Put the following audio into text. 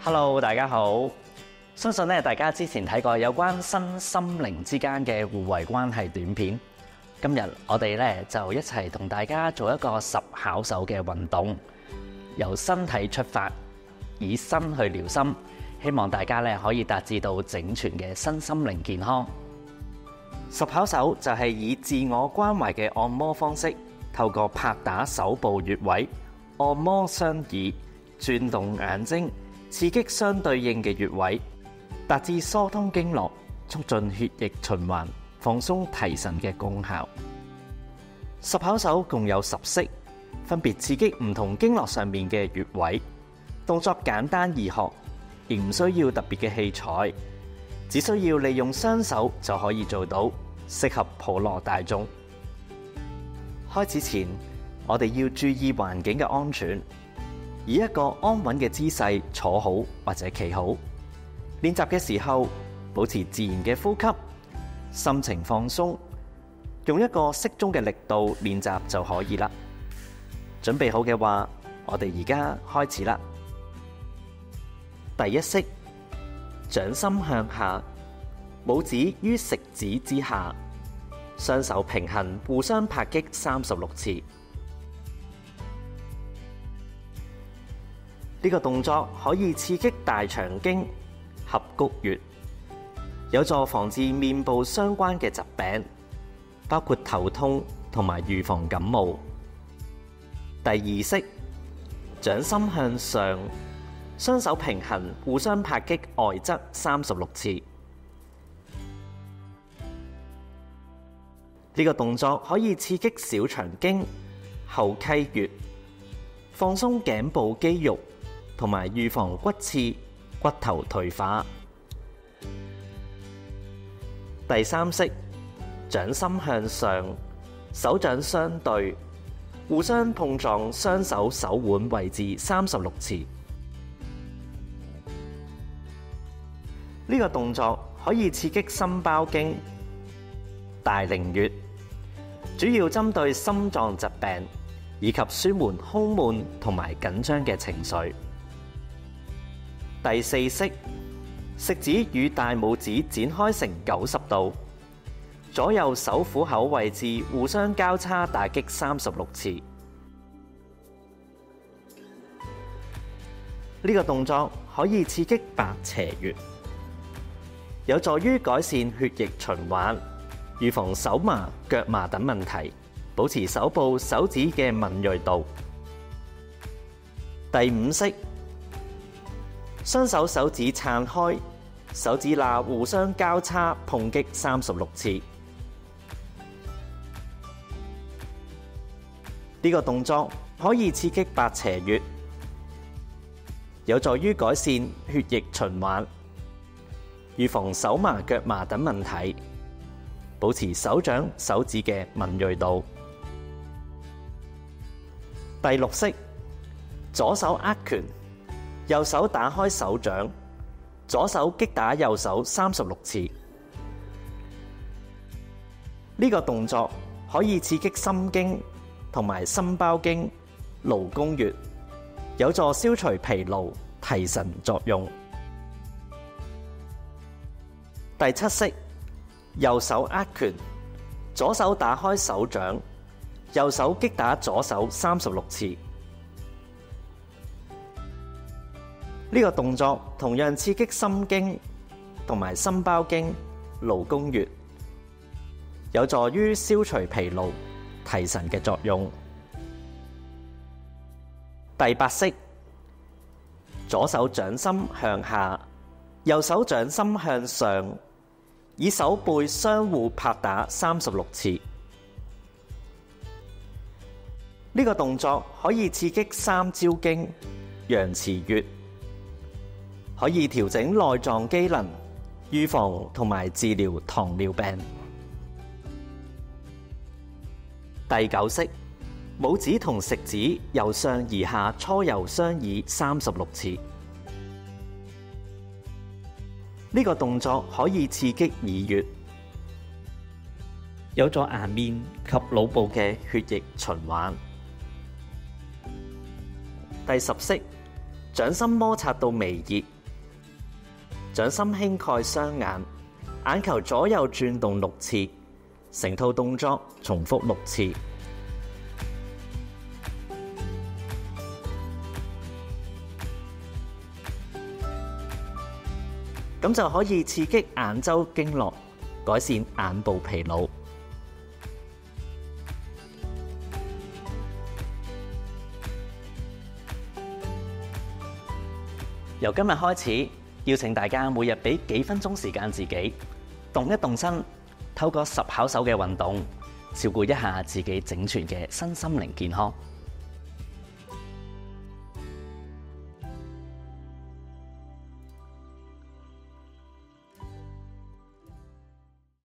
Hello， 大家好。相信大家之前睇過有關身心靈之間嘅互為關係短片。今日我哋就一齊同大家做一個十巧手嘅運動，由身體出發，以身去療心，希望大家可以達至到整全嘅身心靈健康。十巧手就係以自我關懷嘅按摩方式，透過拍打手部穴位、按摩雙耳、轉動眼睛，刺激相對應嘅穴位，達至疏通經絡、促進血液循環、放鬆提神嘅功效。十巧手共有10式，分別刺激唔同經絡上面嘅穴位。動作簡單易學，亦唔需要特別嘅器材，只需要利用雙手就可以做到，適合普羅大眾。開始前，我哋要注意環境嘅安全，以一個安穩嘅姿勢坐好或者企好。練習嘅時候，保持自然嘅呼吸，心情放鬆，用一個適中嘅力度練習就可以啦。準備好嘅話，我哋而家開始啦。第一式，掌心向下，拇指於食指之下，雙手平衡互相拍擊36次。呢個動作可以刺激大腸經、合谷穴，有助防治面部相關嘅疾病，包括頭痛同埋預防感冒。第二式，掌心向上，雙手平衡互相拍擊外側36次。呢個動作可以刺激小腸經、後溪穴，放鬆頸部肌肉，同埋預防骨刺、骨頭退化。第三式，掌心向上，手掌相對，互相碰撞雙手手腕位置36次。呢個動作可以刺激心包經、大陵穴，主要針對心臟疾病以及舒緩胸悶同埋緊張嘅情緒。第四式，食指與大拇指展開成90度，左右手虎口位置互相交叉打擊36次。呢個動作可以刺激百邪穴，有助於改善血液循環，預防手麻、腳麻等問題，保持手部手指嘅敏銳度。第五式，雙手手指撐開，手指罅互相交叉碰擊36次。呢個動作可以刺激百邪穴，有助於改善血液循環，預防手麻、腳麻等問題，保持手掌手指嘅敏銳度。第六式，左手握拳，右手打開手掌，左手擊打右手36次。呢個動作可以刺激心經同埋心包經、勞宮穴，有助消除疲勞、提神作用。第七式，右手握拳，左手打開手掌，右手擊打左手36次。呢個動作同樣刺激心經同埋心包經、勞宮穴，有助於消除疲勞、提神嘅作用。第八式，左手掌心向下，右手掌心向上，以手背相互拍打36次。呢個動作可以刺激三焦經、陽池穴，可以調整內臟機能，預防同埋治療糖尿病。第九式，拇指同食指由上而下搓揉雙耳36次。呢個動作可以刺激耳穴，有助顏面及腦部嘅血液循環。第10式，掌心摩擦到微熱，掌心輕蓋雙眼，眼球左右轉動6次，成套動作重複6次。咁就可以刺激眼周經絡，改善眼部疲勞。由今日開始，邀請大家每日俾幾分鐘時間自己，動一動身，透過10巧手嘅運動，照顧一下自己整全嘅身心靈健康。